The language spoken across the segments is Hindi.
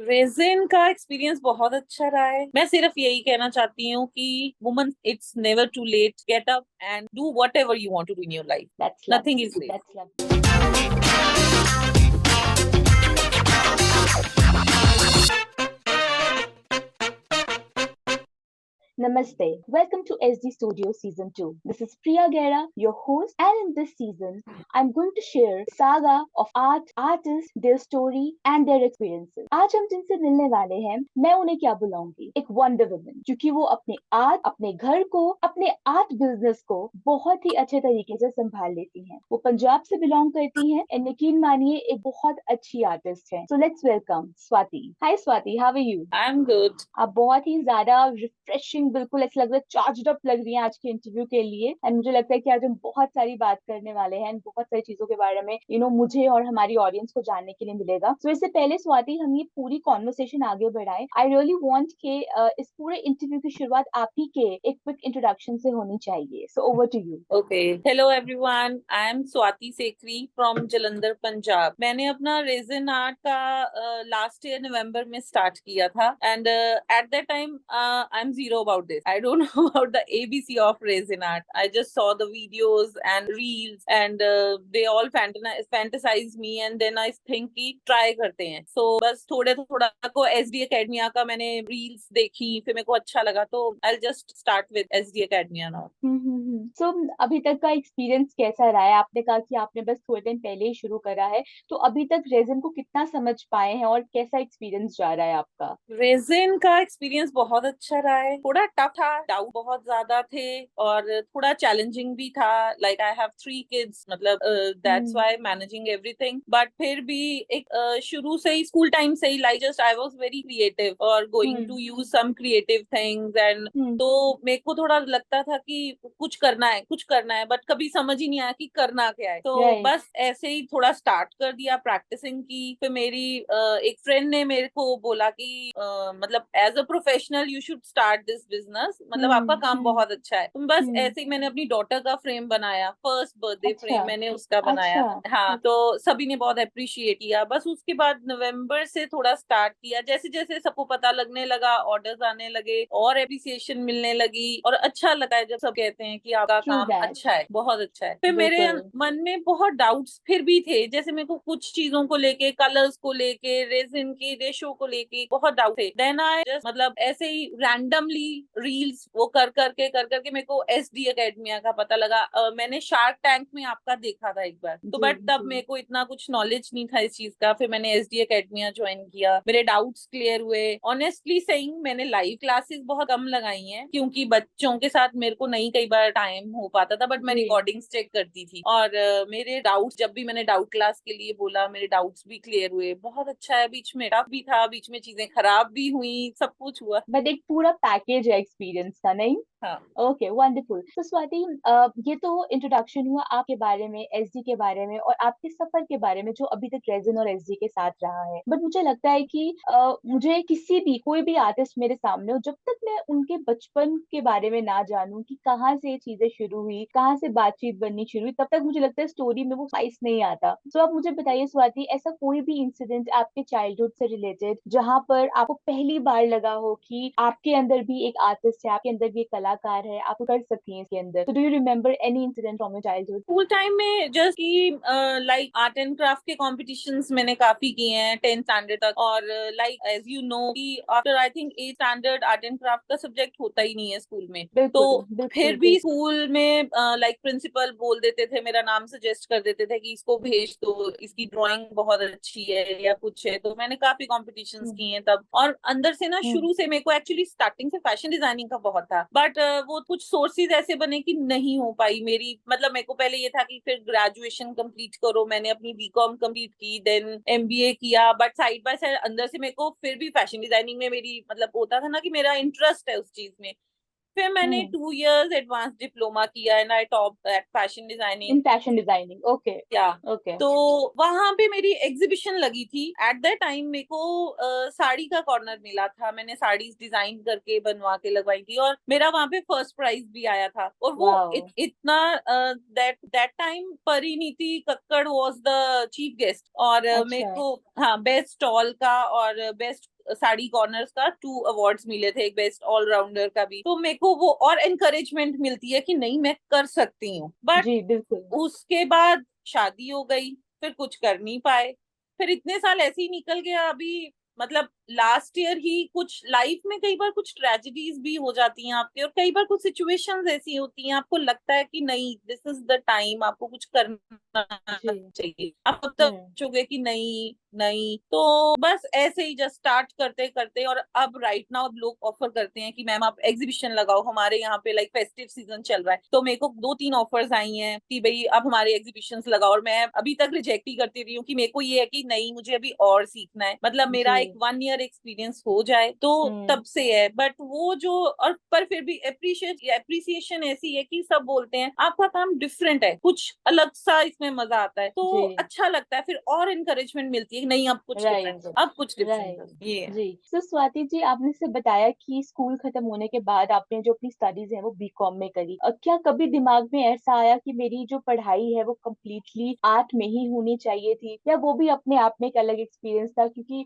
रेजिन का एक्सपीरियंस बहुत अच्छा रहा है। मैं सिर्फ यही कहना चाहती हूँ कि woman, it's never too late, get up and do whatever you want to do in your life. That's nothing lovely. Is late. That's lovely. Namaste. Welcome to SD Studio Season 2. This is Priya Gera, your host, and in this season, I'm going to share saga of art, artists, their story, and their experiences. आज हम जिनसे मिलने वाले हैं, मैं उन्हें क्या बुलाऊंगी? एक वंडर वुमन, क्योंकि वो अपने आर्ट, अपने घर को, अपने आर्ट बिजनेस को बहुत ही अच्छे तरीके से संभाल लेती हैं। वो पंजाब से बिलोंग करती हैं, एंड यकीन मानिए एक बहुत अच्छी आर्टिस्ट है। So let's welcome Swati. Hi Swati, how are you? I am good. आप बहुत ही ज्यादा रिफ्रेशिंग, बिल्कुल ऐसा लग रहा है चार्ज्ड अप लग रही हैं आज के इंटरव्यू के लिए। एंड मुझे लगता है कि आज हम बहुत सारी बात करने वाले हैं, बहुत सारी चीजों के बारे में मुझे और हमारी ऑडियंस को जानने के लिए मिलेगा। तो इससे पहले स्वाति, हम ये पूरी कॉन्वर्सेशन आगे बढ़ाएं, आई रियली वांट के इस पूरे इंटरव्यू की शुरुआत आप ही के एक क्विक इंट्रोडक्शन से होनी चाहिए। So over to you. Okay, hello everyone, I am Swati Sekhri from Jalandhar, Punjab. मैंने अपना रेजिन आर्ट का लास्ट ईयर नवंबर में स्टार्ट किया था, and at that time I am zero about this. I don't know about the ABC of resin art. I just saw the videos and reels and they all fantasize me, and then I think कि ट्राई करते हैं। सो बस थोड़े थोड़ा को एसडी एकेडमिया का मैंने रील्स देखी, फिर मेरे को अच्छा लगा, तो I just start with SD academia now. So अभी तक का एक्सपीरियंस कैसा रहा है? आपने कहा कि आपने बस थोड़े दिन पहले ही शुरू करा है, तो अभी तक रेजन को कितना समझ पाए हैं और कैसा एक्सपीरियंस जा रहा है आपका? रेजिन का एक्सपीरियंस बहुत अच्छा रहा है। थोड़ा टफ था, डाउट बहुत ज्यादा थे, और थोड़ा चैलेंजिंग भी था। लाइक आई हैव 3 किड्स, मतलब that's hmm. Why managing everything. But फिर भी एक शुरू से ही, स्कूल टाइम से ही, like just I was very creative और going to hmm. Use some creative things, and hmm. तो मेरे को थोड़ा लगता था कि कुछ करना है, कुछ करना है, बट कभी समझ ही नहीं आया कि करना क्या है। तो राइट। बस ऐसे ही थोड़ा स्टार्ट कर दिया, प्रैक्टिसिंग की। फिर मेरी एक फ्रेंड ने मेरे को बोला कि मतलब as a professional you should start this business, मतलब आपका हम्म। काम हम्म। बहुत अच्छा है। तो बस हम्म। ऐसे ही मैंने अपनी डॉटर का फ्रेम बनाया, फर्स्ट बर्थडे अच्छा। फ्रेम मैंने उसका बनाया। अच्छा। हाँ, तो सभी ने बहुत अप्रिशिएट किया। बस उसके बाद नवंबर से थोड़ा स्टार्ट किया, जैसे जैसे सबको पता लगने लगा, ऑर्डर्स आने लगे और एप्रिसिएशन मिलने लगी, और अच्छा लगा है जब सब कहते हैं कि आपका ट्रू काम दैट। अच्छा है, बहुत अच्छा है। फिर मेरे बिल्कुल। मन में बहुत डाउट्स फिर भी थे, जैसे मेरे को कुछ चीजों को लेके, कलर्स को लेके, रेजिन की रेशो को लेके बहुत डाउट थे। देन आई जस्ट, मतलब ऐसे ही रैंडमली रील्स वो कर करके मेरे को एसडी एकेडमिया का पता लगा। मैंने शार्क टैंक में आपका देखा था एक बार, तो जी। बट तब जी। मेरे को इतना कुछ नॉलेज नहीं था इस चीज का। फिर मैंने एसडी एकेडमिया ज्वाइन किया, मेरे डाउट्स क्लियर हुए। ऑनेस्टली सेइंग, मैंने लाइव क्लासेस बहुत कम लगाई हैं, क्योंकि बच्चों के साथ मेरे को नहीं कई बार टाइम हो पाता था, बट मैं जी। रिकॉर्डिंग्स चेक करती थी। और मेरे डाउट्स, जब भी मैंने डाउट क्लास के लिए बोला, मेरे डाउट्स भी क्लियर हुए। बहुत अच्छा है। बीच में टफ भी था, बीच में चीजें खराब भी हुई, सब कुछ हुआ। बट एक पूरा पैकेज है एक्सपीरियंस का, नहीं? हाँ। Okay, wonderful. तो स्वाति, ये तो इंट्रोडक्शन हुआ आपके बारे में, एसडी के बारे में और आपके सफर के बारे में जो अभी तक रेजिन और एसडी के साथ रहा है। बट मुझे लगता है कि मुझे किसी भी, कोई भी आर्टिस्ट मेरे सामने हो, जब तक मैं उनके बचपन के बारे में ना जानूं कि कहाँ से ये चीजें शुरू हुई, कहाँ से बातचीत बननी शुरू हुई, तब तक मुझे लगता है स्टोरी में वो स्पाइस नहीं आता। तो आप मुझे बताइए स्वाति, ऐसा कोई भी इंसिडेंट आपके चाइल्डहुड से रिलेटेड जहाँ पर आपको पहली बार लगा हो कि आपके अंदर भी एक आर्टिस्ट है, आपके अंदर भी एक कलाकार है, आप कर सकती हैं इसके अंदर। तो do you remember any incident from your childhood? School time में जस्ट कि लाइक आर्ट एंड क्राफ्ट के कॉम्पिटिशन्स मैंने काफी किए हैं 10th स्टैंडर्ड तक। और लाइक एज यू नो कि after I think 8th standard art and craft का सब्जेक्ट होता ही नहीं है स्कूल में। तो बिल्कुल फिर बिल्कुल भी बिल्कुल। स्कूल में लाइक प्रिंसिपल बोल देते थे, मेरा नाम सजेस्ट कर देते थे कि इसको भेज दो, इसकी ड्राइंग बहुत अच्छी है या कुछ है। तो मैंने काफी कॉम्पिटिशन्स हम्म। किए हैं तब। और अंदर से ना, हम्म। शुरू से मेरे को एक्चुअली स्टार्टिंग से फैशन डिजाइनिंग का बहुत था, बट वो कुछ सोर्सेज ऐसे बने कि नहीं हो पाई मेरी। मतलब मेरे को पहले ये था कि फिर ग्रेजुएशन कंप्लीट करो, मैंने अपनी बीकॉम कंप्लीट की, देन एमबीए किया, बट साइड बाय साइड अंदर से मेरे को फिर भी फैशन डिजाइनिंग में मेरी, मतलब होता था ना कि मेरा इंटरेस्ट है उस चीज में। फिर मैंने 2 years एडवांस डिप्लोमा किया and I top at fashion designing. In fashion designing, okay. या ओके। तो वहां पे मेरी एग्जीबिशन लगी थी एट दैट टाइम। मेरे को साड़ी का कॉर्नर मिला था, मैंने साड़ीज डिजाइन करके बनवा के लगवाई थी और मेरा वहां पे फर्स्ट प्राइज भी आया था। और वो वाओ। इतना that that time Parineeti Kakkar was the chief guest और मेरे अच्छा। को हाँ बेस्ट स्टॉल का और बेस्ट साड़ी कॉर्नर्स का 2 अवार्ड्स मिले थे, एक बेस्ट ऑलराउंडर का भी। तो मेरे को वो और एनकरेजमेंट मिलती है कि नहीं मैं कर सकती हूँ। बट जी बिल्कुल। उसके बाद शादी हो गई, फिर कुछ कर नहीं पाए। फिर इतने साल ऐसे ही निकल गया। अभी मतलब लास्ट ईयर ही कुछ लाइफ में कई बार कुछ ट्रेजेडीज भी हो जाती हैं आपके, और कई बार कुछ सिचुएशंस ऐसी होती हैं आपको लगता है कि नहीं दिस इज द टाइम, आपको कुछ करना जी। चाहिए। आप अब तक सोचोगे कि नहीं नहीं, तो बस ऐसे ही जस्ट स्टार्ट करते करते। और अब राइट नाउ लोग ऑफर करते हैं कि मैम आप एग्जीबिशन लगाओ हमारे यहाँ पे, लाइक फेस्टिव सीजन चल रहा है। तो मेरे को 2-3 ऑफर्स आई हैं कि भाई आप हमारे एग्जीबिशन लगाओ, और मैं अभी तक रिजेक्ट ही करती रही हूँ कि मेरे को ये है कि नहीं मुझे अभी और सीखना है। मतलब मेरा एक जी। 1 year एक्सपीरियंस हो जाए तो तब से है। बट वो जो और पर फिर भी एप्रिसिएशन ऐसी है कि सब बोलते हैं आपका काम डिफरेंट है, कुछ अलग सा इसमें मजा आता है, तो जी। अच्छा लगता है। फिर और इनकरेजमेंट मिलती है कि नहीं अब कुछ डिफरेंट राइट। करो, अब कुछ डिफरेंट राइट। करो। ये है। जी। तो स्वाति जी, आपने से बताया कि स्कूल खत्म होने के बाद आपने जो अपनी स्टडीज है वो बीकॉम में करी। क्या कभी दिमाग में ऐसा आया कि मेरी जो पढ़ाई है वो कम्प्लीटली आर्ट में ही होनी चाहिए थी, या वो भी अपने आप में एक अलग एक्सपीरियंस था? क्योंकि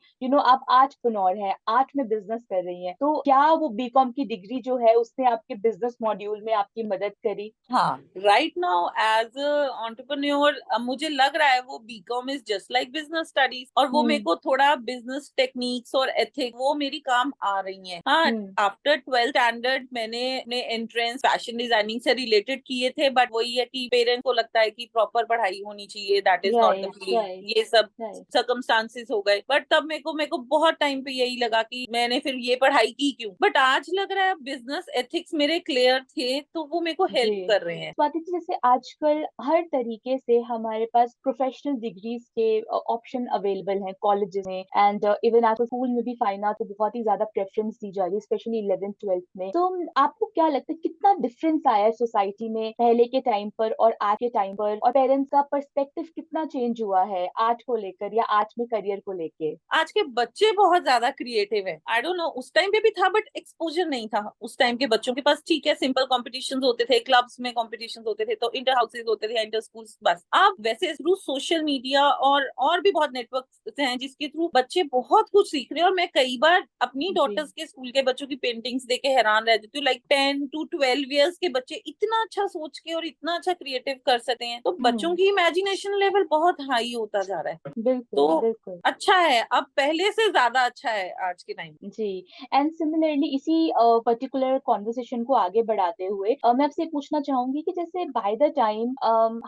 आप आर्टप्रेन्योर हैं, आर्ट में बिजनेस कर रही हैं, तो क्या वो बीकॉम की डिग्री जो है उसने आपके बिजनेस मॉड्यूल में आपकी मदद करी? हाँ, राइट नाउ एज एंटरप्रेन्योर मुझे लग रहा है वो BCom is just like business studies, और वो मेरे हम्म। को थोड़ा बिजनेस टेक्निक्स और एथिक वो मेरी काम आ रही हैं। हाँ, हम्म। आफ्टर 12th स्टैंडर्ड मैंने अपने एंट्रेंस फैशन डिजाइनिंग से रिलेटेड किए थे, बट वही है कि पेरेंट्स को लगता है कि प्रॉपर पढ़ाई होनी चाहिए, that is not the right. Right. Field, ये सब राइट। सर्कमस्टांसेस हो गए। बट तब मेरे को बहुत टाइम पे यही लगा कि मैंने फिर ये पढ़ाई की क्यों। बट आज लग रहा है बिजनेस एथिक्स मेरे क्लियर थे, तो वो मेरे को हेल्प जी। कर रहे हैं। स्वाति जी, जैसे आजकल हर तरीके से हमारे पास प्रोफेशनल डिग्रीज के ऑप्शन अवेलेबल हैं कॉलेजेस में, एंड इवन आजकल स्कूल में भी फाइन आर्ट को बहुत ही ज्यादा प्रेफरेंस दी जा रही है, स्पेशली 11th 12th में। तो आपको क्या लगता है कितना डिफरेंस आया है सोसाइटी में पहले के टाइम पर और आज के टाइम पर, और पेरेंट्स का पर्सपेक्टिव कितना चेंज हुआ है आर्ट को लेकर या आर्ट में करियर को लेके? आज के बच्चे बहुत ज्यादा क्रिएटिव है। आई डोंट नो, उस टाइम पे भी था बट एक्सपोजर नहीं था उस टाइम के बच्चों के पास। ठीक है, सिंपल कॉम्पिटिशन्स होते थे, क्लब्स में कॉम्पिटिशन्स होते थे, तो इंटर हाउसेज होते थे, इंटर स्कूल्स, बस। अब वैसे थ्रू सोशल मीडिया और भी बहुत नेटवर्क हैं जिसके थ्रू बच्चे बहुत कुछ सीख रहे हैं। और मैं कई बार अपनी जी। डॉटर्स के स्कूल के बच्चों की पेंटिंग्स देख के हैरान रह जाती हूँ। लाइक 10 to 12 years के बच्चे इतना अच्छा सोच के और इतना अच्छा क्रिएटिव कर सकते हैं, तो बच्चों की इमेजिनेशन लेवल बहुत हाई होता जा रहा है। बिल्कुल तो बिल्कुल। अच्छा है, अब पहले से ज्यादा अच्छा है आज के टाइम। जी। एंड सिमिलरली इसी पर्टिकुलर कॉन्वर्सेशन को आगे बढ़ाते हुए मैं आपसे पूछना चाहूंगी कि जैसे बाय द टाइम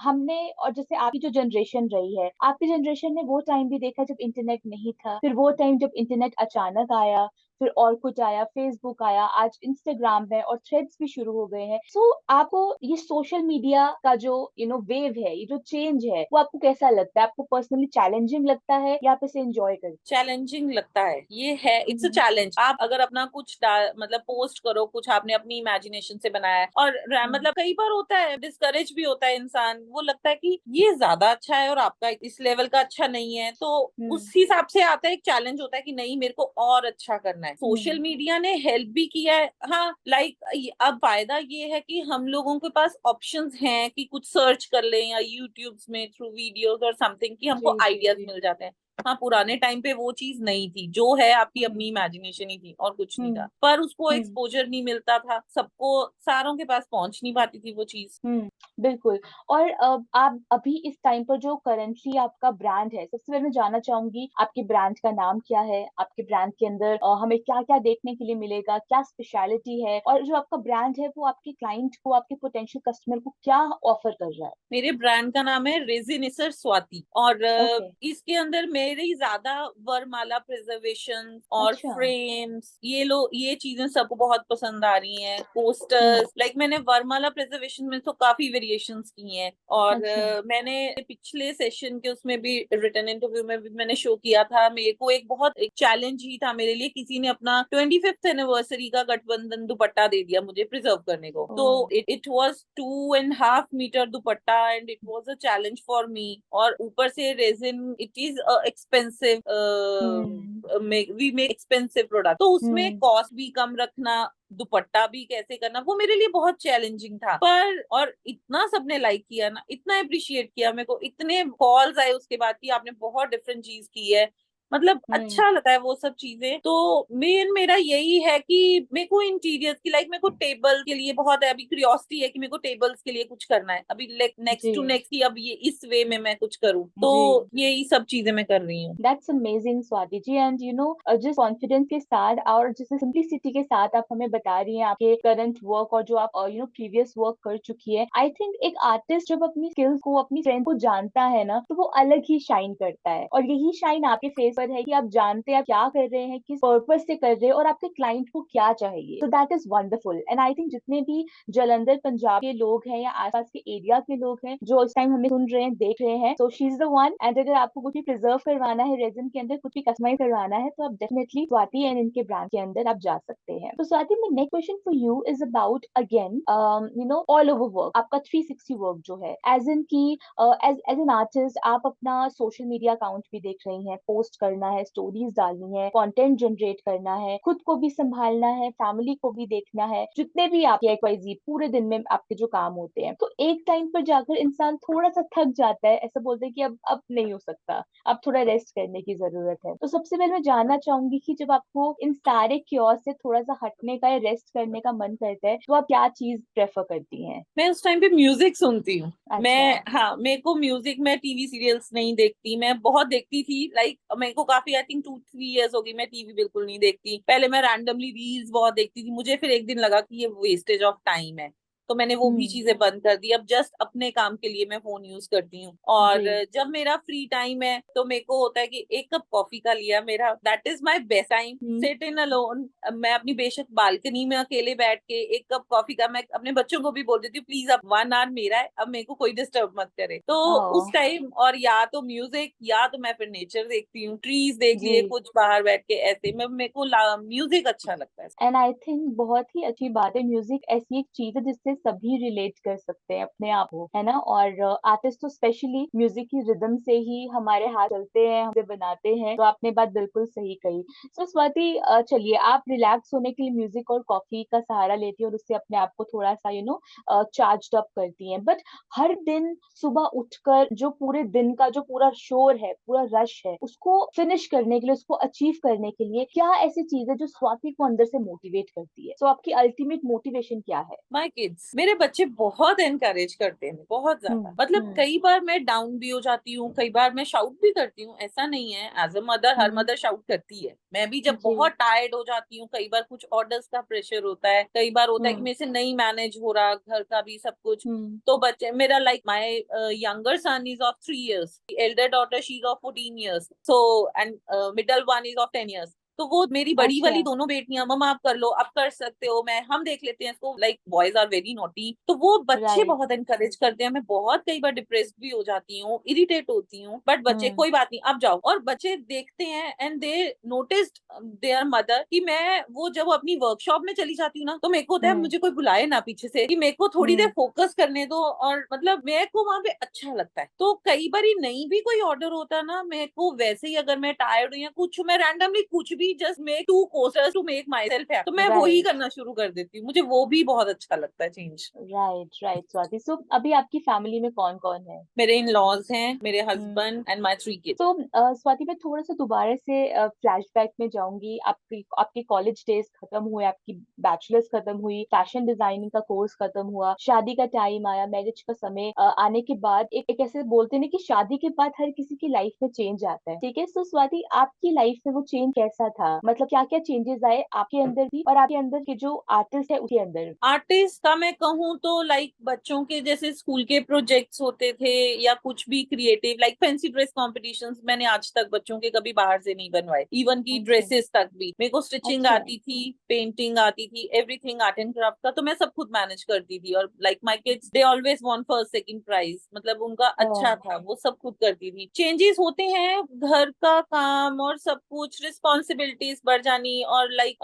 हमने, और जैसे आपकी जो जनरेशन रही है, आपकी जनरेशन ने वो टाइम भी देखा जब इंटरनेट नहीं था, फिर वो टाइम जब इंटरनेट अचानक आया, फिर और कुछ आया, फेसबुक आया, आज इंस्टाग्राम है और थ्रेड्स भी शुरू हो गए हैं। सो आपको ये सोशल मीडिया का जो वेव है, ये जो चेंज है, वो आपको कैसा लगता है? आपको पर्सनली चैलेंजिंग लगता है या आप इसे एंजॉय करते चैलेंजिंग लगता है, ये है, इट्स अ हैं? चैलेंज। आप अगर अपना कुछ मतलब पोस्ट करो, कुछ आपने अपनी इमेजिनेशन से बनाया है, और हम्म। मतलब कई बार होता है डिस्करेज भी होता है इंसान, वो लगता है कि ये ज्यादा अच्छा है और आपका इस लेवल का अच्छा नहीं है, तो हम्म। उस हिसाब से आता है एक चैलेंज होता है कि नहीं मेरे को और अच्छा करना है। सोशल हम्म। मीडिया ने हेल्प भी किया है, हाँ, लाइक अब फायदा ये है कि हम लोगों के पास ऑप्शंस हैं कि कुछ सर्च कर लें या यूट्यूब में थ्रू वीडियोस और समथिंग, कि जी हमको जी आइडियाज जी। मिल जाते हैं। हाँ, पुराने टाइम पे वो चीज नहीं थी, जो है आपकी हम्म। अपनी इमेजिनेशन ही थी और कुछ नहीं हम्म। था, पर उसको हम्म। एक्सपोजर नहीं मिलता था, सबको सारों के पास पहुंच नहीं पाती थी वो चीज। बिल्कुल। और आप अभी इस टाइम पर जो करंटली आपका ब्रांड है, सबसे पहले मैं जानना चाहूंगी आपके ब्रांड का नाम क्या है, आपके ब्रांड के अंदर हमें क्या क्या देखने के लिए मिलेगा, क्या स्पेशलिटी है, और जो आपका ब्रांड है वो आपके क्लाइंट को, आपके पोटेंशियल कस्टमर को क्या ऑफर कर रहा है? मेरे ब्रांड का नाम है रेजिनिसर स्वाति, और ओके। इसके अंदर मैं मेरी ज्यादा वरमाला प्रिजर्वेशन और अच्छा। फ्रेम्स, ये चीजें सबको बहुत पसंद आ रही हैं। हम्म। पोस्टर्स, लाइक मैंने वरमाला प्रिजर्वेशन में तो काफी वेरिएशंस की हैं, और अच्छा। मैंने पिछले सेशन के उसमें भी, रिटन इंटरव्यू में भी मैंने शो किया था। मेरे को एक बहुत एक चैलेंज ही था मेरे लिए, किसी ने अपना 25th एनिवर्सरी का गठबंधन दुपट्टा दे दिया मुझे प्रिजर्व करने को। तो oh. It was 2.5 metre dupatta, and it was a challenge for me. और ऊपर से resin, it is expensive, hmm. We make expensive product, तो उसमें हम्म। कॉस्ट भी कम रखना, दुपट्टा भी कैसे करना, वो मेरे लिए बहुत चैलेंजिंग था। पर और इतना सबने लाइक किया ना, इतना अप्रिशिएट किया मेरे को, इतने कॉल्स आए उसके बाद कि आपने बहुत डिफरेंट चीज की है। मतलब हम्म। अच्छा लगता है वो सब चीजें। तो मेरा यही है कि मेरे को इंटीरियर्स की, लाइक मेरे को टेबल के लिए बहुत है, अभी क्यूरियोसिटी है कि मेरे को टेबल्स के लिए कुछ करना है अभी, नेक्स्ट टू जी। नेक्स्ट की, अब ये इस वे में मैं कुछ करूँ, तो जी। यही सब चीजें मैं कर रही हूँ। That's amazing Swati ji. And जिस कॉन्फिडेंस के साथ और जिस सिंपलिसिटी के साथ आप हमें बता रही हैं आपके करंट वर्क और जो आप प्रीवियस वर्क कर चुकी है, आई थिंक एक आर्टिस्ट जब अपनी स्किल्स को, अपनी स्ट्रेंथ को जानता है ना, तो वो अलग ही शाइन करता है। और यही शाइन आपके फेस पर है कि आप जानते हैं आप क्या कर रहे हैं, किस पर्पज से कर रहे हैं और आपके क्लाइंट को क्या चाहिए। तो that is wonderful. And I think जितने भी जालंधर पंजाब के लोग हैं या आसपास के एरिया के लोग हैं जो इस टाइम हमें सुन रहे हैं, देख रहे हैं, तो she is the one. And अगर आपको कुछ भी प्रिजर्व करवाना है, रेजिन के अंदर कुछ भी कस्टमाइज करवाना है, तो आप डेफिनेटली स्वाति एंड इनके ब्रांड के अंदर आप जा सकते हैं। तो Swati, my next question for you is about again all over work, आपका 360 वर्क जो है, एज इन की एज एन आर्टिस्ट आप अपना सोशल मीडिया अकाउंट भी देख रही हैं, पोस्ट करना है, स्टोरीज डालनी है, कंटेंट जनरेट करना है, खुद को भी संभालना है, फैमिली को भी देखना है, जितने भी आप XYZ पूरे दिन में आपके जो काम होते हैं, तो एक टाइम पर जाकर इंसान थोड़ा सा थक जाता है, ऐसा बोलते हैं कि अब नहीं हो सकता, अब थोड़ा रेस्ट करने की जरूरत है। तो सबसे पहले मैं जानना चाहूंगी कि जब आपको इन सारे क्योर से थोड़ा सा हटने का या रेस्ट करने का मन करता है, तो आप क्या चीज प्रेफर करती हैं? मैं उस टाइम पे म्यूजिक सुनती हूँ। अच्छा। मैं, हाँ, मेरे को म्यूजिक, मैं टीवी सीरियल्स नहीं देखती, मैं बहुत देखती थी, लाइक मेरे को काफी, आई थिंक 2-3 इयर्स हो गई मैं टीवी बिल्कुल नहीं देखती। पहले मैं रैंडमली रील्स बहुत देखती थी, मुझे फिर एक दिन लगा कि ये वेस्टेज ऑफ टाइम है, तो मैंने वो भी हम्म। चीजें बंद कर दी। अब जस्ट अपने काम के लिए मैं फोन यूज करती हूँ, और जी। जब मेरा फ्री टाइम है तो मेरे को होता है कि एक कप कॉफी का लिया, मेरा that is my best time, hmm. Sit in alone. मैं अपनी बेशक बालकनी में अकेले बैठ के एक कप कॉफी का, मैं अपने बच्चों को भी बोल देती हूँ प्लीज अब 1 आवर मेरा है, अब मेरे को कोई डिस्टर्ब मत करे, तो ओ। उस टाइम। और या तो म्यूजिक, या तो मैं फिर नेचर देखती हूँ, ट्रीज देख जी। लिए कुछ बाहर बैठ के, ऐसे में मेरे को म्यूजिक अच्छा लगता है। एंड आई थिंक बहुत ही अच्छी बात है, म्यूजिक ऐसी एक चीज है जिससे सभी रिलेट कर सकते हैं अपने आप को, है ना। और आर्टिस्ट तो स्पेशली म्यूजिक की रिदम से ही हमारे हाथ चलते हैं, हमसे बनाते हैं। तो आपने बात बिल्कुल सही कही। सो स्वाति, चलिए, आप रिलैक्स होने के लिए म्यूजिक और कॉफी का सहारा लेती हैं और उससे अपने आप को थोड़ा सा चार्ज अप करती हैं, बट हर दिन सुबह उठकर जो पूरे दिन का जो पूरा शोर है, पूरा रश है, उसको फिनिश करने के लिए, उसको अचीव करने के लिए क्या ऐसी चीज है जो स्वाति को अंदर से मोटिवेट करती है? सो आपकी अल्टीमेट मोटिवेशन क्या है? माय किड्स, मेरे बच्चे बहुत एनकरेज करते हैं, बहुत ज्यादा। मतलब हम्म। कई बार मैं डाउन भी हो जाती हूँ, कई बार मैं शाउट भी करती हूँ, ऐसा नहीं है। एज अ मदर, हर हम्म। मदर शाउट करती है। मैं भी जब जी। बहुत टायर्ड हो जाती हूँ, कई बार कुछ ऑर्डर्स का प्रेशर होता है, कई बार होता है कि हम्म। मेरे से नहीं मैनेज हो रहा घर का भी सब कुछ, हम्म। तो बच्चे मेरा, like my younger son is of 3 years, elder daughter she is of 14 years, so and middle one is of 10 years. तो वो मेरी बड़ी अच्छा। वाली दोनों बेटियां, मम्मा आप कर लो, आप कर सकते हो, मैं हम देख लेते हैं इसको, like boys are very naughty, तो वो बच्चे राइट। बहुत एनकरेज करते हैं। मैं बहुत कई बार डिप्रेस्ड भी हो जाती हूँ, इरिटेट होती हूँ, बट बच्चे हम्म। कोई बात नहीं, अब जाओ। और बच्चे देखते हैं and they noticed there mother कि मैं, वो जब अपनी वर्कशॉप में चली जाती हूँ ना, तो मेरे को होता है हम्म। मुझे कोई बुलाए ना पीछे से, कि मेरे को थोड़ी देर हम्म। फोकस करने दो, और मतलब मेरे को वहां पे अच्छा लगता है। तो कई बार नहीं भी कोई ऑर्डर होता ना, मेरे को वैसे ही अगर मैं टायर्ड हूँ या कुछ, मैं रैंडमली कुछ भी just make 2 coasters to make myself, तो मैं वो ही राइट। करना शुरू कर देती हूँ। मुझे वो भी बहुत अच्छा लगता है, चेंज। राइट। राइट स्वाति। सो अभी आपकी फैमिली में कौन कौन है? मेरे इन लॉज हैं, मेरे hmm. Husband and my 3 kids. तो स्वाति, मैं थोड़ा सा दोबारा से फ्लैशबैक में जाऊंगी। आपकी आपके कॉलेज डेज खत्म हुए, आपकी बैचलर्स खत्म हुई, फैशन डिजाइनिंग का कोर्स खत्म हुआ, शादी का टाइम आया, मैरिज का समय आने के बाद एक ऐसे बोलते हैं ना कि शादी के बाद हर किसी की लाइफ में चेंज आता है, ठीक है। तो स्वाति, आपकी लाइफ में वो चेंज कैसा था, मतलब क्या क्या चेंजेस आए आपके अंदर भी और आपके अंदर के जो आर्टिस्ट है उसके अंदर? आर्टिस्ट का मैं कहूँ तो लाइक बच्चों के जैसे स्कूल के प्रोजेक्ट्स होते थे या कुछ भी creative like fancy dress competitions, मैंने आज तक बच्चों के कभी बाहर से नहीं बनवाए, इवन की अच्छा। ड्रेसेस तक भी मेरे को स्टिचिंग अच्छा। आती थी, पेंटिंग आती थी, एवरीथिंग आर्ट एंड क्राफ्ट का तो मैं सब खुद मैनेज करती थी। और like my kids they always want first second prize, मतलब उनका अच्छा था, वो सब खुद करती थी। चेंजेस होते हैं, घर का काम और सब कुछ रिस्पॉन्सिबिलिटीज बढ़ जानी, और like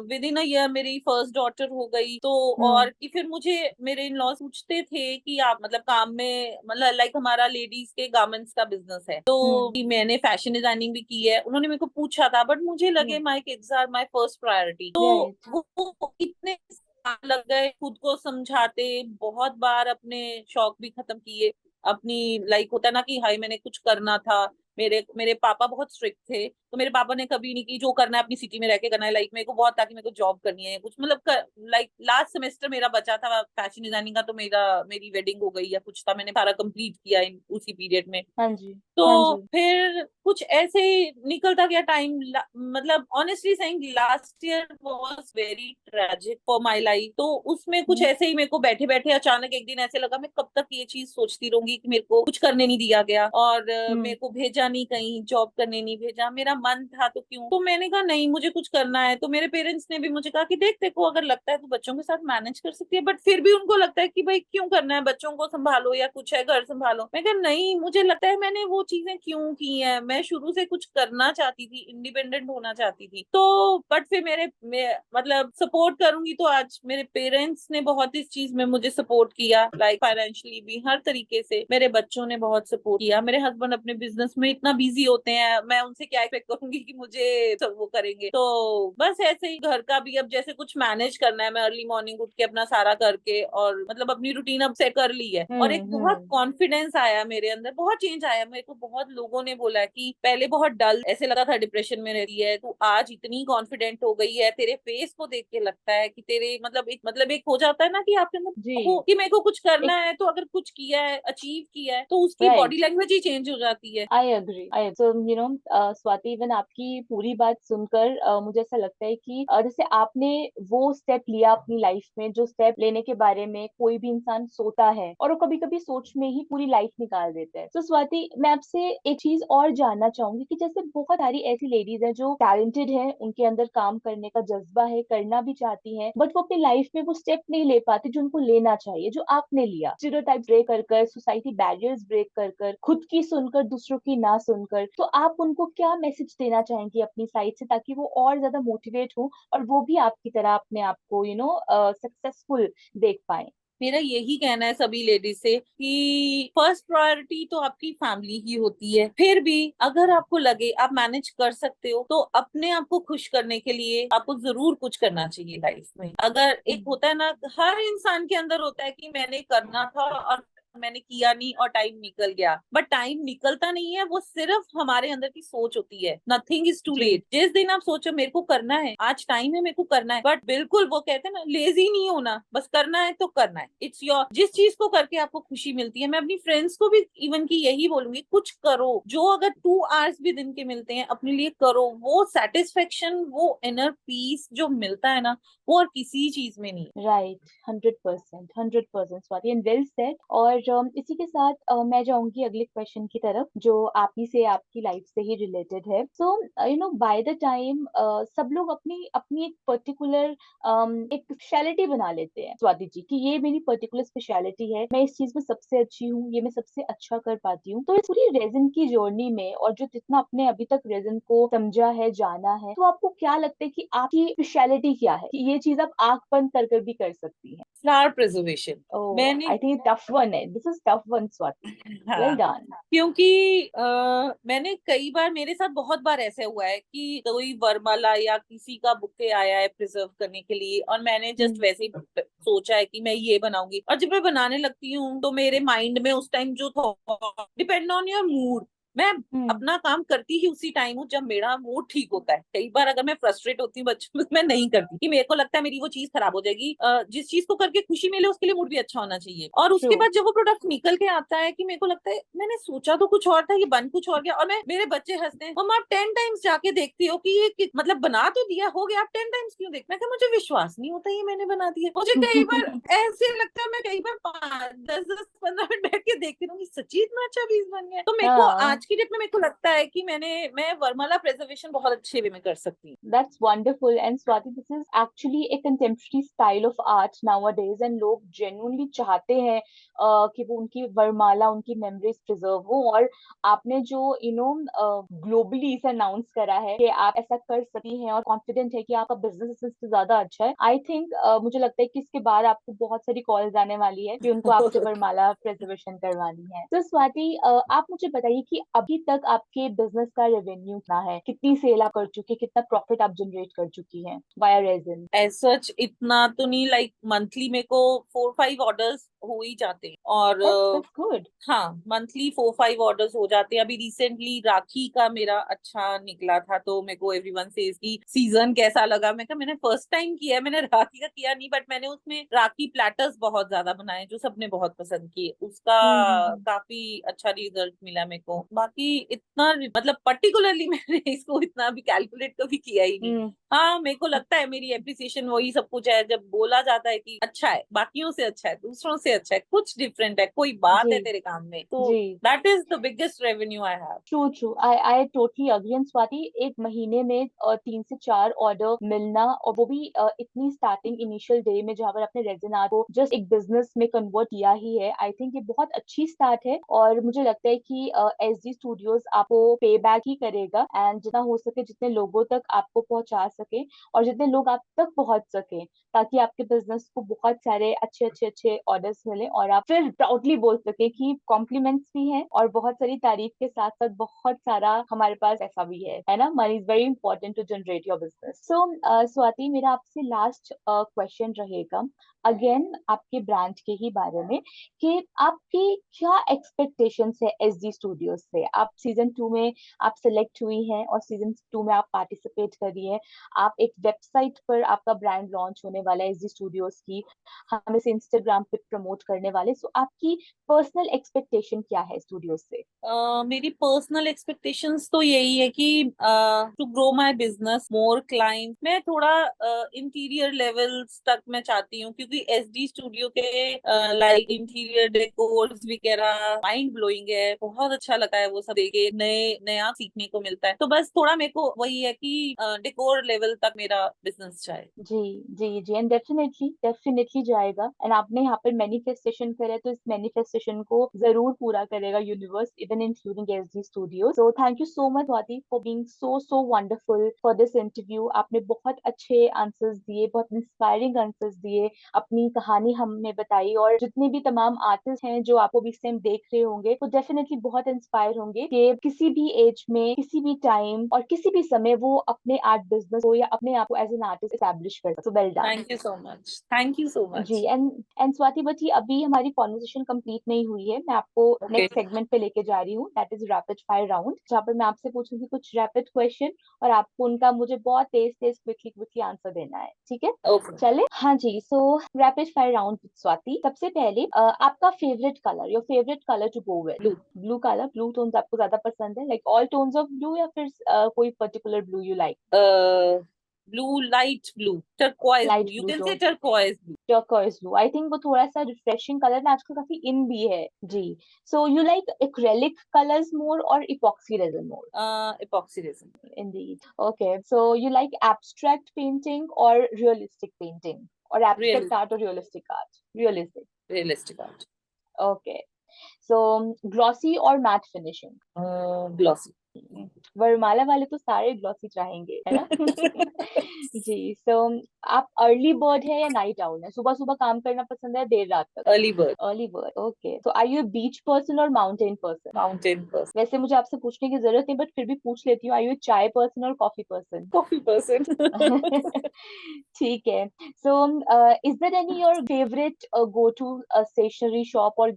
with in a year मेरी फर्स्ट डॉटर हो गई, तो और कि फिर मुझे मेरे इन लॉ पूछते थे कि आप मतलब काम में मतलब लाइक हमारा लेडीज के गारमेंट्स का बिजनेस है, तो कि मैंने फैशन डिजाइनिंग भी की है, उन्होंने मेरे को पूछा था, बट मुझे लगे my kids are my first priority, तो राइट। वो इतने साल लग गए खुद को समझाते, बहुत बार अपने शौक भी खत्म किए अपनी, लाइक होता है ना कि हाय मैंने कुछ करना था। मेरे मेरे पापा बहुत स्ट्रिक्ट थे, तो मेरे पापा ने कभी नहीं की जो करना है अपनी सिटी में रह के करना है, लाइक मेरे को बहुत था कि मेरे को जॉब करनी है कुछ, मतलब लाइक लास्ट सेमेस्टर मेरा बचा था फैशन डिजाइनिंग का, तो मेरी वेडिंग हो गई या कुछ था, मैंने सारा कंप्लीट किया उसी पीरियड में। हाँ जी। तो हाँ जी। फिर कुछ ऐसे ही निकलता गया टाइम, मतलब honestly saying last year was very tragic for my life, तो उसमें कुछ ऐसे ही मेरे को बैठे बैठे अचानक एक दिन ऐसे लगा मैं कब तक ये चीज सोचती रहूंगी कि मेरे को कुछ करने नहीं दिया गया, और मेरे को भेजा नहीं कहीं जॉब करने नहीं भेजा, मेरा मन था तो क्यों, तो मैंने कहा नहीं मुझे कुछ करना है। तो मेरे पेरेंट्स ने भी मुझे कहा कि देख देखो अगर लगता है तो बच्चों के साथ मैनेज कर सकती है, बट फिर भी उनको लगता है कि भाई क्यों करना है, बच्चों को संभालो या कुछ है घर संभालो। मैं कहा नहीं, मुझे लगता है मैंने वो चीजें क्यों की हैं, मैं शुरू से कुछ करना चाहती थी, इंडिपेंडेंट होना चाहती थी, तो बट फिर मतलब सपोर्ट करूंगी तो आज मेरे पेरेंट्स ने बहुत इस चीज में मुझे सपोर्ट किया, लाइक फाइनेंशियली भी, हर तरीके से मेरे बच्चों ने बहुत सपोर्ट किया। मेरे हस्बैंड अपने बिजनेस में इतना बिजी होते हैं, मैं उनसे क्या एक्सपेक्ट करूंगी कि मुझे सब वो करेंगे, तो बस ऐसे ही घर का भी अब जैसे कुछ मैनेज करना है, मैं अर्ली मॉर्निंग उठ के अपना सारा करके और मतलब अपनी रूटीन अब सेट कर ली है, और एक बहुत कॉन्फिडेंस आया मेरे अंदर, बहुत चेंज आया। मेरे को बहुत लोगों ने बोला कि पहले बहुत डल ऐसे लगा था, डिप्रेशन में रहती है तू, आज इतनी कॉन्फिडेंट हो गई है, तेरे फेस को देख के लगता है कि तेरे मतलब एक हो जाता है ना कि आपके अंदर जी। हो कि मेरे को कुछ करना एक। है, तो अगर कुछ किया है अचीव किया है तो उसकी बॉडी राइट। लैंग्वेज ही चेंज हो जाती है। I agree. I so you know Swati, even आपकी पूरी बात सुनकर मुझे ऐसा लगता है कि जैसे आपने वो स्टेप लिया अपनी लाइफ में, जो स्टेप लेने के बारे में कोई भी इंसान सोता है और वो कभी कभी सोच में ही पूरी लाइफ निकाल देता है। तो स्वाति, मैं आपसे एक चीज और जानना चाहूंगी कि जैसे बहुत सारी ऐसी लेडीज हैं जो टैलेंटेड हैं, उनके अंदर काम करने का जज्बा है, करना भी चाहती हैं, बट वो अपनी लाइफ में वो स्टेप नहीं ले पाती जो उनको लेना चाहिए, जो आपने लिया, स्टीरियोटाइप्स ब्रेक कर कर, सोसाइटी बैरियर्स ब्रेक कर कर, खुद की सुनकर दूसरों की ना सुनकर, तो आप उनको क्या मैसेज देना चाहेंगी अपनी साइड से, ताकि वो और ज्यादा मोटिवेट हो और वो भी आपकी तरह अपने आप को सक्सेसफुल देख पाए? मेरा यही कहना है सभी लेडीज से कि फर्स्ट प्रायोरिटी तो आपकी फैमिली ही होती है, फिर भी अगर आपको लगे आप मैनेज कर सकते हो तो अपने आप को खुश करने के लिए आपको जरूर कुछ करना चाहिए लाइफ में। अगर एक होता है ना, हर इंसान के अंदर होता है कि मैंने करना था और मैंने किया नहीं और टाइम निकल गया, बट टाइम निकलता नहीं है, वो सिर्फ हमारे अंदर की सोच होती है। नथिंग इज टू जी। लेट, जिस दिन आप सोचो मेरे को करना है, आज टाइम है मेरे को करना है, बट बिल्कुल वो कहते हैं ना लेजी नहीं होना, बस करना है तो करना है। इट्स योर, जिस चीज को करके आपको खुशी मिलती है, मैं अपनी फ्रेंड्स को भी इवन की यही बोलूंगी, कुछ करो जो अगर 2 आवर्स भी दिन के मिलते हैं अपने लिए करो, वो सेटिस्फेक्शन, वो इनर पीस जो मिलता है ना, वो और किसी चीज में नहीं। Right. 100%। 100% Swati, and well said. और इसी के साथ मैं जाऊंगी अगले क्वेश्चन की तरफ, जो आप ही से, आपकी लाइफ से ही रिलेटेड है। सो बाय द टाइम सब लोग अपनी अपनी एक पर्टिकुलर एक स्पेशलिटी बना लेते हैं स्वाति जी, कि ये मेरी पर्टिकुलर स्पेशलिटी है, मैं इस चीज में सबसे अच्छी हूँ, ये मैं सबसे अच्छा कर पाती हूँ। तो इस पूरी रेजन की जर्नी में, और जो जितना आपने अभी तक रेजन को समझा है, जाना है, तो आपको क्या लगता है कि आपकी स्पेशलिटी क्या है, कि ये चीज आप आंख बंद कर कर भी कर सकती हैं? Flower preservation. ओह, मैंने आई थिंक टफ वन है, this is tough one Swati. Well हाँ, डन। क्योंकि मैंने कई बार, मेरे साथ बहुत बार ऐसे हुआ है कि कोई वरमाला या किसी का बुके आया है प्रिजर्व करने के लिए, और मैंने जस्ट वैसे ही सोचा है कि मैं ये बनाऊंगी, और जब मैं बनाने लगती हूँ तो मेरे माइंड में उस टाइम जो thought, depend on your mood, मैं अपना काम करती ही उसी टाइम हूँ जब मेरा मूड ठीक होता है। कई बार अगर मैं फ्रस्ट्रेट होती हूँ बच्चों में, मैं नहीं करती कि मेरे को लगता है मेरी वो चीज खराब हो जाएगी। जिस चीज को करके खुशी मिले उसके लिए मूड भी अच्छा होना चाहिए। और उसके बाद जब वो प्रोडक्ट निकल के आता है कि मेरे को लगता है मैंने सोचा तो कुछ और था, ये बन कुछ और गया, और मैं, मेरे बच्चे हंसते हैं, मम्मा आप 10 टाइम्स जाके देखती हो कि ये मतलब बना तो दिया, हो गया, आप 10 टाइम्स क्यों देख? मैं कहा मुझे विश्वास नहीं होता ये मैंने बना दिया। मुझे कई बार ऐसे लगता है, मैं कई बार 5, 10, 15 मिनट बैठ के देखती रहूंगी, सच्ची इतना अच्छा पीस बन गया। तो मेरे को आज की डेट में मेरे को लगता है कि मैं वर्माला प्रिजर्वेशन बहुत अच्छे वे में कर सकती हूँ। That's wonderful. And Swati, this is actually a contemporary style of art nowadays, and लोग genuinely चाहते हैं कि वो उनकी वरमाला, उनकी memories preserve हो। और आपने जो globally इसे announce करा है कि आप ऐसा कर सकती हैं और confident है कि आपका business इससे ज्यादा अच्छा है, I think मुझे लगता है कि इसके बाद आपको बहुत सारी calls आने वाली है कि उनको आपसे वरमाला preservation करवानी है। तो स्वाति, आप मुझे बताइए कि अभी तक आपके business का revenue कितना है, कितनी सेल आप कर चुकी है, कितना प्रॉफिट आप जनरेट कर चुकी हैं वाया रेजिन? एज सच इतना तो नहीं, लाइक मंथली मेरे को 4-5 ऑर्डर्स हो ही जाते हैं। और That's good. हाँ, मंथली 4-5 ऑर्डर्स हो जाते हैं। अभी रिसेंटली राखी का मेरा अच्छा निकला था, तो मेरे को एवरीवन से इसकी सीजन कैसा लगा। मैं कहा मैंने फर्स्ट टाइम किया है, मैंने राखी का किया नहीं, बट मैंने उसमें राखी प्लेटर्स बहुत ज्यादा बनाए जो सबने बहुत पसंद किए, उसका हम्म। काफी अच्छा रिजल्ट मिला मेरे को। बाकी इतना मतलब पर्टिकुलरली मैंने इसको इतना भी कैलकुलेट कभी किया ही नहीं। हम्म। हाँ, मेरे को लगता है मेरी एप्रिसिएशन वही सब कुछ है, जब बोला जाता है कि अच्छा है, बाकियों से अच्छा है, दूसरों से अच्छा है, कुछ डिफरेंट है, कोई बात जी है तेरे काम में, तो जी। That is the biggest revenue I have. True true, I totally agree. And Swati, एक महीने में 3 से 4 ऑर्डर मिलना, और वो भी इतनी स्टार्टिंग इनिशियल डे में जहाँ पर आपने रेजिन आर्ट को जस्ट एक बिजनेस में कन्वर्ट किया ही है, आई थिंक ये बहुत अच्छी स्टार्ट है। और मुझे लगता है कि एस डी स्टूडियोज आपको पे बैक ही करेगा, एंड जितना हो सके जितने लोगों तक आपको पहुंचा सके और जितने लोग आप तक पहुंच सके, ताकि आपके बिजनेस को बहुत सारे अच्छे अच्छे अच्छे ऑर्डर्स मिले और आप फिर प्राउडली बोल सके कि कॉम्प्लीमेंट्स भी हैं और बहुत सारी तारीफ के साथ साथ बहुत सारा हमारे पास ऐसा भी है ना। Money is very important to generate your business. So Swati, मेरा आपसे लास्ट क्वेश्चन रहेगा अगेन आपके ब्रांड के ही बारे में, कि आपकी क्या एक्सपेक्टेशंस है एस डी स्टूडियोज से? आप सीजन 2 में आप सिलेक्ट हुई हैं और सीजन 2 में आप पार्टिसिपेट कर रही हैं। आप एक वेबसाइट पर आपका ब्रांड लॉन्च होने वाला है एसडी स्टूडियोज की, हम इसे इंस्टाग्राम पे प्रमोट करने वाले। सो आपकी पर्सनल एक्सपेक्टेशन क्या है स्टूडियोज से? मेरी पर्सनल एक्सपेक्टेशंस तो यही है कि to grow my business more client, मैं थोड़ा इंटीरियर लेवल्स तक मैं चाहती हूँ, क्योंकि एसडी स्टूडियो के लाइक इंटीरियर डेकोर्स वगैरह माइंड ब्लोइंग है, बहुत अच्छा लगा है वो सब देखे, नए नया सीखने को मिलता है। तो बस थोड़ा मेरे को वही है कि डेकोर लेवल तक मेरा बिजनेस जाए। जी जी जी। एंड डेफिनेटली डेफिनेटली जाएगा। एंड आपने यहाँ पर मैनिफेस्टेशन करे, तो इस मैनिफेस्टेशन को जरूर पूरा करेगा universe, even including SD studio. So thank you so much Swati for being so so wonderful for this interview. आपने बहुत अच्छे आंसर्स दिए, बहुत इंस्पायरिंग आंसर्स दिए, अपनी कहानी हमें बताई, और जितने भी तमाम आर्टिस्ट हैं जो आपको भी इस टाइम देख रहे होंगे वो डेफिनेटली बहुत इंस्पायर होंगे कि किसी भी एज में, किसी भी टाइम और किसी भी समय वो अपने आर्ट बिजनेस को या अपने आप को एज एन आर्टिस्ट एस्टैब्लिश कर। So well done. Thank you so much, thank you so जी। मच। एंड स्वाति बची, अभी हमारी कॉन्वर्सेशन कंप्लीट नहीं हुई है। मैं आपको ओके, नेक्स्ट सेगमेंट पे लेके जा रही हूँ, that is rapid fire round, जहाँ पर मैं आपसे पूछूंगी कुछ रैपिड क्वेश्चन और आपको उनका मुझे बहुत तेज तेज क्विकली क्विकली आंसर देना है, ठीक है? ओके। चले, हाँ जी। So rapid fire round with Swati. सबसे पहले आपका favourite colour, your favourite colour to go with? Blue. Blue colour, blue tones आपको ज्यादा पसंद है, like all tones of blue, या फिर कोई particular blue you like? Blue, light blue, turquoise blue, light you blue can say tone, turquoise blue. Turquoise blue, I think वो थोड़ा सा रिफ्रेशिंग कलर है, आजकल काफी इन भी है जी। So you like acrylic colours more or epoxy resin more? epoxy resin। Indeed. Okay. So you like abstract painting or realistic painting? Or abstract Real, art or realistic art? Realistic. realistic art। Okay. So glossy or matte finishing? Glossy। वरमाला वाले तो सारे ग्लॉसी चाहेंगे, है ना? जी। सो आप अर्ली बर्ड है या नाइट आउल है? सुबह सुबह काम करना पसंद है, देर रात तक? early bird। Early bird. Okay. So are you beach person और माउंटेन पर्सन? mountain person। वैसे मुझे आपसे पूछने की जरूरत नहीं, बट फिर भी पूछ लेती हूँ, आर यू चाय पर्सन और कॉफी पर्सन? coffee person। ठीक है. So, is there any your favorite go-to stationery shop और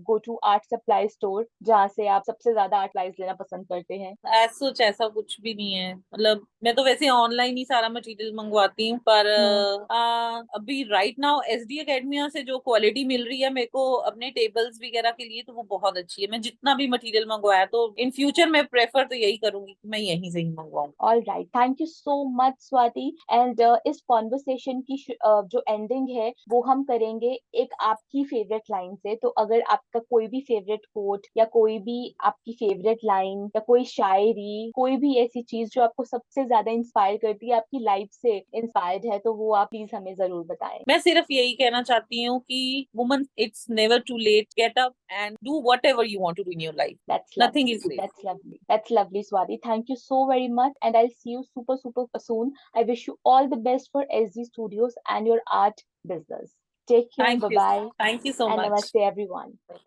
go-to art supply store जहाँ से आप सबसे ज्यादा आर्ट supplies लेना पसंद करते हैं? सच ऐसा कुछ भी नहीं है, मतलब मैं तो वैसे ऑनलाइन ही सारा मटेरियल मंगवाती हूँ, पर हम्म. अभी राइट नाउ एसडी एकेडमिया से जो क्वालिटी मिल रही है मेरे को अपने टेबल्स वगैरह के लिए, तो वो बहुत अच्छी है। मैं जितना भी मटेरियल मंगवाया, तो इन फ्यूचर मैं प्रेफर तो यही करूंगी कि मैं यहीं से ही मंगवाऊँ। All right, thank you so much Swati. And इस कॉन्वर्सेशन की जो एंडिंग है वो हम करेंगे एक आपकी फेवरेट लाइन से. तो अगर आपका कोई भी फेवरेट कोट या कोई भी आपकी फेवरेट लाइन या कोई शायरी, कोई भी ऐसी चीज जो आपको सबसे ज्यादा इंस्पायर करती है, आपकी लाइफ से इंस्पायर्ड है, तो वो आप प्लीज हमें जरूर बताएं. मैं सिर्फ यही कहना चाहती हूँ कि woman, it's never too late, get up and do whatever you want to do in your life. That's nothing lovely. Is late. That's lovely. That's lovely, Swati. Thank you so very much. And I'll see you super, super soon. I wish you all the best for SG Studios and your art business. Take care. Thank Bye you, bye. थैंk you so And much. namaste, everyone.